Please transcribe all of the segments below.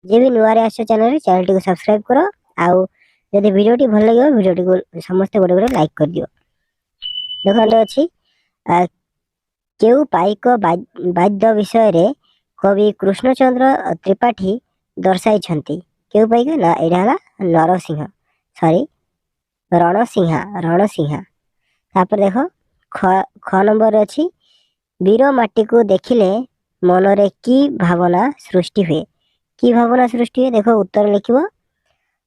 जे भी नुआ आस channel T subscribe कर आउ जदि भिडियो भल लगे भिडियो को समस्त गोटे गोटे लाइक कर दियो। देखते अच्छी केउ पाइक वाद्य विषय रे कवि कृष्णचंद्र त्रिपाठी दर्शाई केउ पाइक ना यहाँ नरसिंह सॉरी रणसिंहा तापर देख ख नंबर अच्छी वीर माटी को देखिले मनरे की भावना सृष्टि हुए। की भावना सृष्टि हुए देख उत्तर लिखिबो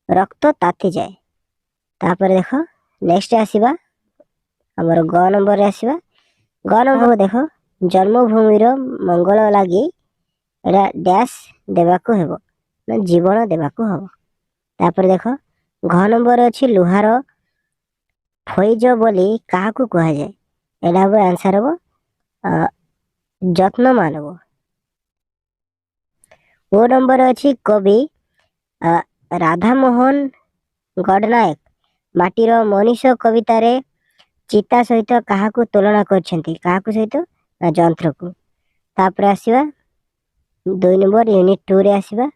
रक्त ताती जाए। तापर देख नेक्स्ट आसीबा हमर ग नंबर रे आसीबा ग नंबर देख जन्मभूमि मंगल लगी एटा डैश देवाको हेबो ना जीवन देवाको हबो। तापर देख घ नंबर अच्छी लुहार फैज बोली काहाकू कहा जाए एटा हबो आंसर हबो যত্ন মানব। ओ नंबर अच्छी कवि राधामोहन गडनायक माटीर मनीष कवितार चिता सहित काहाकू तुलना करछंती काहाकू सहित ना जंत्र को। तापर आसीबा 2 नंबर यूनिट 2 रे आसीबा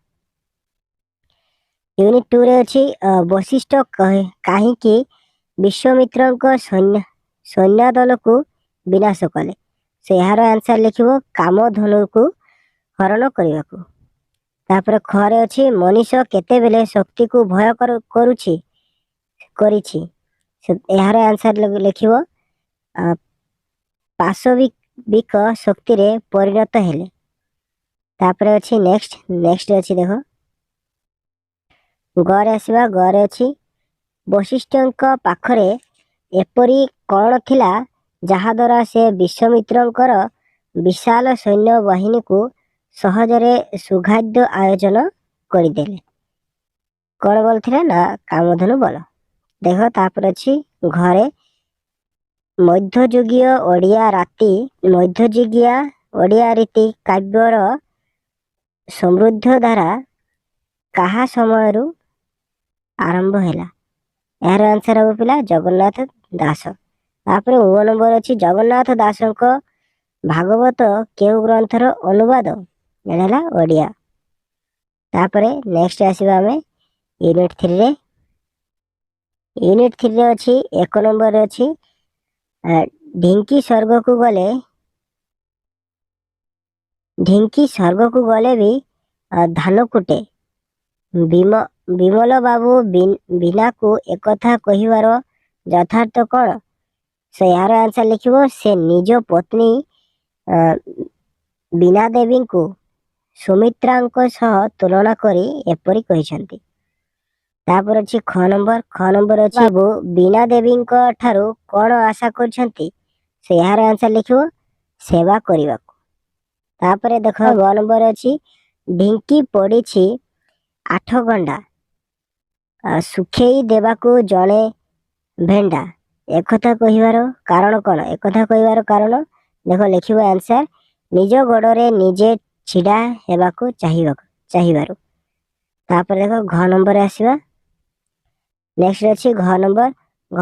यूनिट 2 रे अछि वशिष्ठ काहीकि विश्वामित्रଙ୍କ सैन्य दल को विनाश कले से यार आंसर लिखिबो कामधनु को हरण करने को। तापर खरे अच्छी मनीष केतेबेले शक्ति को भय करुछि करिछि यार आंसर लिखिबो पाशविक शक्ति रे परिणत हेले। तापर अच्छी नेक्स्ट अच्छी देख गरे आसीबा गरे अच्छी वशिष्ठଙ୍କ पाखरे एपरी कौन थिला जहा द्वारा से विश्वामित्रंकर विशाल सैन्य बाहिनी को सहजरे सुखाद्य आयोजन करदेले कौन बल थिला ना कामधनु बल। देख तापर अच्छी घरे मध्ययुगीय ओडिया रीति काव्यर समृद्ध धारा कहा समय आरंभ हैला यार आंसर हम पिला जगन्नाथ दास। तापर ओ नंबर अच्छी जगन्नाथ दास भागवत केउ ग्रंथर अनुवाद एला ओडिया। तापर नेक्स्ट आसीबा हमें यूनिट 3 रे अच्छी 1 नंबर अच्छी ढिंकी स्वर्ग को गले भी धान कुटे विमल बाबू बिना को एकथा कहिवार यथार्थ कौन से यार आंसर लिखिबो से निज पत्नी बीना देवी को सुमित्रांक सह तुलना करी एपरी कहिसंती। तापर अछि ख नंबर अछि वो बीना देवी ठारू कौन आशा करछंती से यार आंसर लिखिबो सेवा करबा को। तापर देख ग नंबर अछि ढिंकी पड़ीछि 8 गंडा सुखेई देवा को जड़े भेंडा एकथा कहिवार कारण कौन एकथा कहिवार कारण देख लिखिबो आंसर निज गोड़े निजे छिड़ा हेबाको चाहिबार। तापर देख घ नंबर आसीबा नेक्स्ट अच्छी घ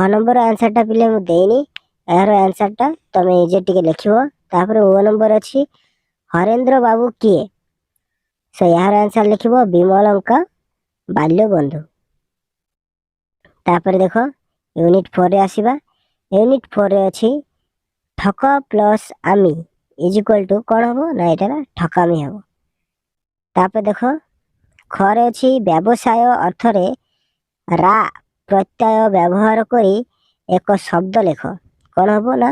नंबर आंसर टा पिले मु देनी यार आंसर टा तमे जे टिके लिखिबो। तापर ओ नंबर अच्छी हरेंद्र बाबू किए से यार आंसर लिखिबो विमलंका बाल्य बंधु। तापर देख यूनिट 4 रे आसीबा यूनिट 4 रे अछि ठक प्लस आमी इज इक्वल टू कौन हबो ना एटा ना ठकामी हबो। तापर देख खरे अछि व्यवसाय अर्थ रे रा प्रत्यय व्यवहार करी एक शब्द लेख कौन हबो ना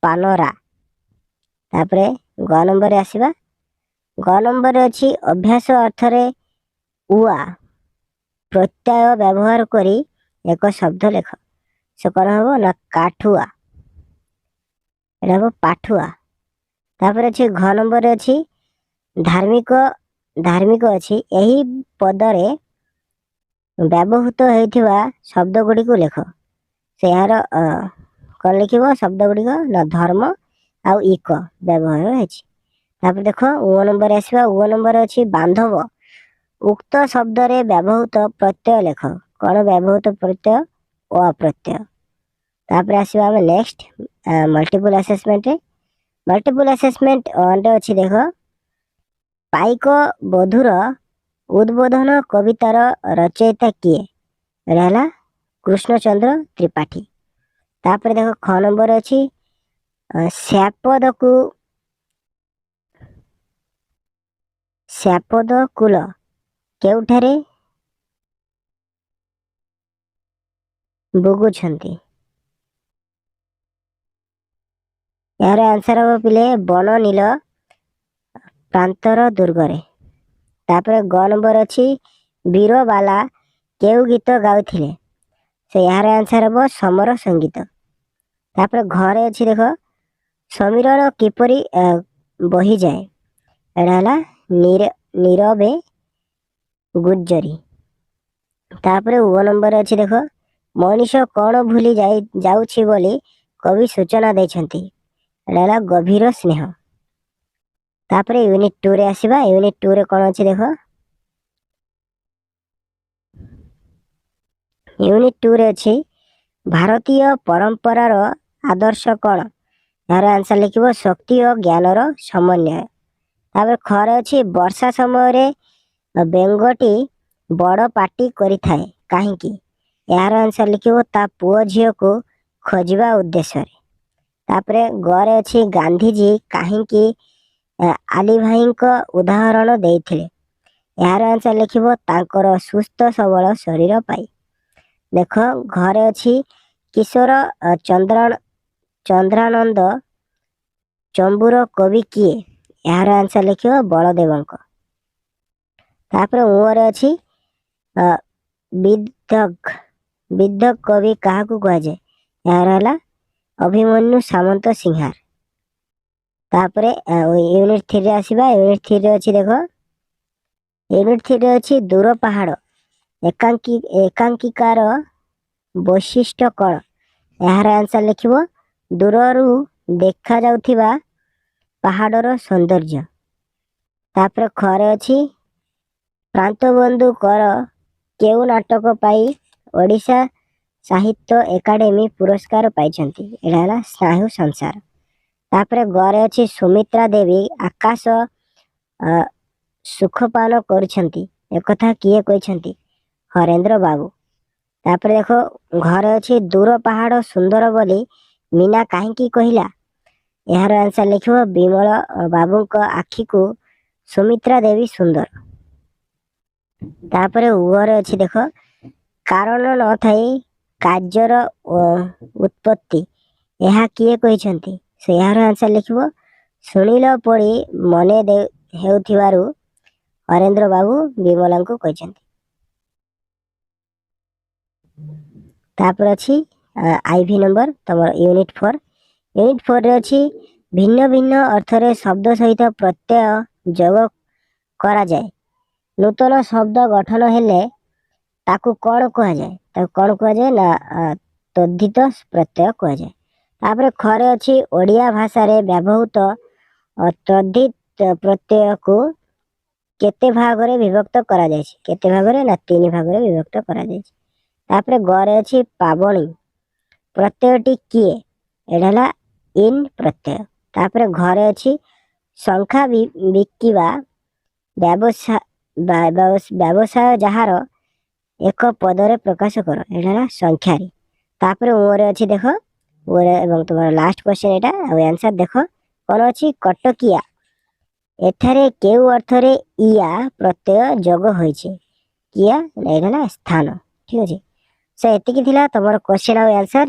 पानरा। तापर ग नंबर आसीबा ग नंबर अछि अभ्यास अर्थ रे उआ प्रत्यय व्यवहार करी एक शब्द लेख से कौन हबो ना काठुआ एटा हबो पाठुआ। तापर अछि घ नंबर अछि धार्मिक अछि एही पदरे व्यवहृत होइथिबा शब्द गुडी को लेख से यार कौन लिखिबो शब्द गुडी को ना धर्म आउ इक व्यवहार होइछि। तापर देख ओ नंबर आसीबा ओ नंबर अछि बांधव उक्त शब्द रे व्यवहृत प्रत्यय लेख कौन व्यवहृत प्रत्यय ओ प्रत्यय। तापर आसीबा हम नेक्स्ट मल्टीपल असेसमेंट अंडे अछि देख पाइक बधुर ଉଦ୍ବୋଧନ କବିତାର ରଚୟିତା କିଏ? ଏଇଟା ହେଲା କୃଷ୍ଣଚନ୍ଦ୍ର ତ୍ରିପାଠୀ। ତାପରେ ଦେଖ ଖ ନମ୍ବର ଅଛି ଶ୍ୟାପଦ କୁଲ କେଉଁଠାରେ ବୁଗୁଛନ୍ତି? ଏହାର ଆନ୍ସର ହବ ପିଲେ ବନ ନୀଳ ପ୍ରାନ୍ତର ଦୁର୍ଗରେ। ତାପରେ ଗ ନମ୍ବର ଅଛି ବୀରବାଲା କେଉଁ ଗୀତ ଗାଉଥିଲେ? ସେ ଏହାର ଆନ୍ସର ହବ ସମର ସଙ୍ଗୀତ। ତାପରେ ଘରେ ଅଛି ଦେଖ ସମୀରଣ କିପରି ବହିଯାଏ? ଏଇଟା ହେଲା ନୀରବେ ଗୁଜ୍ଜରୀ। ତାପରେ ଓ ନମ୍ବର ଅଛି ଦେଖ ମଣିଷ କଣ ଭୁଲି ଯାଉଛି ବୋଲି କବି ସୂଚନା ଦେଇଛନ୍ତି? ଏଇଟା ହେଲା ଗଭୀର ସ୍ନେହ। ତାପରେ ୟୁନିଟ୍ 2 ରେ ଆସିବା। ୟୁନିଟ୍ 2 ରେ କଣ ଅଛି ଦେଖ ୟୁନିଟ୍ 2 ରେ ଅଛି ଭାରତୀୟ ପରମ୍ପରାର ଆଦର୍ଶ କଣ? ଏହାର ଆନ୍ସର ଲେଖିବ ଶକ୍ତି ଓ ଜ୍ଞାନର ସମନ୍ୱୟ। ତାପରେ ଖରେ ଅଛି ବର୍ଷା ସମୟରେ ବେଙ୍ଗଟି ବଡ଼ ପାଟି କରିଥାଏ କାହିଁକି? ଏହାର ଆନ୍ସର ଲେଖିବ ତା ପୁଅ ଝିଅକୁ ଖୋଜିବା ଉଦ୍ଦେଶ୍ୟରେ। ତାପରେ ଗରେ ଅଛି ଗାନ୍ଧୀଜୀ କାହିଁକି ଆଲି ଭାଇଙ୍କ ଉଦାହରଣ ଦେଇଥିଲେ? ଏହାର ଆନ୍ସର ଲେଖିବ ତାଙ୍କର ସୁସ୍ଥ ସବଳ ଶରୀର ପାଇଁ। ଦେଖ ଘରେ ଅଛି କିଶୋର ଚନ୍ଦ୍ରାନନ୍ଦ ଚମ୍ବୁର କବି କିଏ? ଏହାର ଆନ୍ସର ଲେଖିବ ବଳଦେବଙ୍କ। ତାପରେ ଉଁରେ ଅଛି ବିଦ୍ଧ କବି କାହାକୁ କୁହାଯାଏ? ଏହାର ହେଲା ଅଭିମନ୍ୟୁ ସାମନ୍ତ ସିଂହାର। ତାପରେ ୟୁନିଟ୍ 3 ରେ ଆସିବା। ୟୁନିଟ୍ 3 ରେ ଅଛି ଦେଖ ୟୁନିଟ୍ 3 ରେ ଅଛି ଦୂର ପାହାଡ଼ ଏକାଙ୍କିକାର ବୈଶିଷ୍ଟ୍ୟ କଣ? ଏହାର ଆନ୍ସର ଲେଖିବ ଦୂରରୁ ଦେଖାଯାଉଥିବା ପାହାଡ଼ର ସୌନ୍ଦର୍ଯ୍ୟ। ତାପରେ ଖରେ ଅଛି ପ୍ରାନ୍ତବନ୍ଧୁ କର କେଉଁ ନାଟକ ପାଇଁ ଓଡ଼ିଶା ସାହିତ୍ୟ ଏକାଡେମୀ ପୁରସ୍କାର ପାଇଛନ୍ତି? ଏଇଟା ହେଲା ସ୍ନାୟୁ ସଂସାର। ତାପରେ ଗରେ ଅଛି ସୁମିତ୍ରା ଦେବୀ ଆକାଶ ସୁଖପାନ କରୁଛନ୍ତି ଏକଥା କିଏ କହିଛନ୍ତି? ହରେନ୍ଦ୍ର ବାବୁ। ତାପରେ ଦେଖ ଘରେ ଅଛି ଦୂର ପାହାଡ଼ ସୁନ୍ଦର ବୋଲି ମୀନା କାହିଁକି କହିଲା? ଏହାର ଆନ୍ସର ଲେଖିବ ବିମଳ ବାବୁଙ୍କ ଆଖିକୁ ସୁମିତ୍ରା ଦେବୀ ସୁନ୍ଦର। ତାପରେ ଉରେ ଅଛି ଦେଖ କାରଣ ନଥାଇ କାର୍ଯ୍ୟର ଉତ୍ପତ୍ତି ଏହା କିଏ କହିଛନ୍ତି? ସେ ଏହାର ଆନ୍ସର ଲେଖିବ ଶୁଣିଲ ପରି ମନେ ହେଉଥିବାରୁ ହରେନ୍ଦ୍ର ବାବୁ ବିମଳାଙ୍କୁ କହିଛନ୍ତି। ତାପରେ ଅଛି ଆଇଭି ନମ୍ବର ତମର ୟୁନିଟ୍ 4। ୟୁନିଟ୍ 4 ରେ ଅଛି ଭିନ୍ନ ଭିନ୍ନ ଅର୍ଥରେ ଶବ୍ଦ ସହିତ ପ୍ରତ୍ୟୟ ଯୋଗ କରାଯାଏ। ନୂତନ ଶବ୍ଦ ଗଠନ ହେଲେ ତାକୁ କଣ କୁହାଯାଏ? ତାକୁ କଣ କୁହାଯାଏ ନା ତଦ୍ଧିତ ପ୍ରତ୍ୟୟ କୁହାଯାଏ। ତାପରେ ଖରେ ଅଛି ଓଡ଼ିଆ ଭାଷାରେ ବ୍ୟବହୃତ ତଦ୍ଧିତ ପ୍ରତ୍ୟୟକୁ କେତେ ଭାଗରେ ବିଭକ୍ତ କରାଯାଇଛି? କେତେ ଭାଗରେ ନା 3 ଭାଗରେ ବିଭକ୍ତ କରାଯାଇଛି। ତାପରେ ଗରେ ଅଛି ପାବଣୀ ପ୍ରତ୍ୟୟଟି କିଏ? ଏଇଟା ହେଲା ଇନ୍ ପ୍ରତ୍ୟୟ। ତାପରେ ଘରେ ଅଛି ସଂଖ୍ୟା ବିକିବା ବ୍ୟବସାୟ ଯାହାର ଏକ ପଦରେ ପ୍ରକାଶ କର। ଏଇଟା ହେଲା ସଂଖ୍ୟାରୀ। ତାପରେ ଓରେ ଅଛି ଦେଖ ଓରେ ଏବଂ ତୁମର ଲାଷ୍ଟ କ୍ୱେଶ୍ଚନ ଏଇଟା ଆଉ ଆନ୍ସର ଦେଖ କଣ ଅଛି କଟକିଆ ଏଠାରେ କେଉଁ ଅର୍ଥରେ ଇଆ ପ୍ରତ୍ୟୟ ଯୋଗ ହୋଇଛି? କିଆ ଏଇଟା ହେଲା ସ୍ଥାନ। ଠିକ ଅଛି। ସେ ଏତିକି ଥିଲା ତମର କ୍ୱେଶ୍ଚନ ଆଉ ଆନ୍ସର।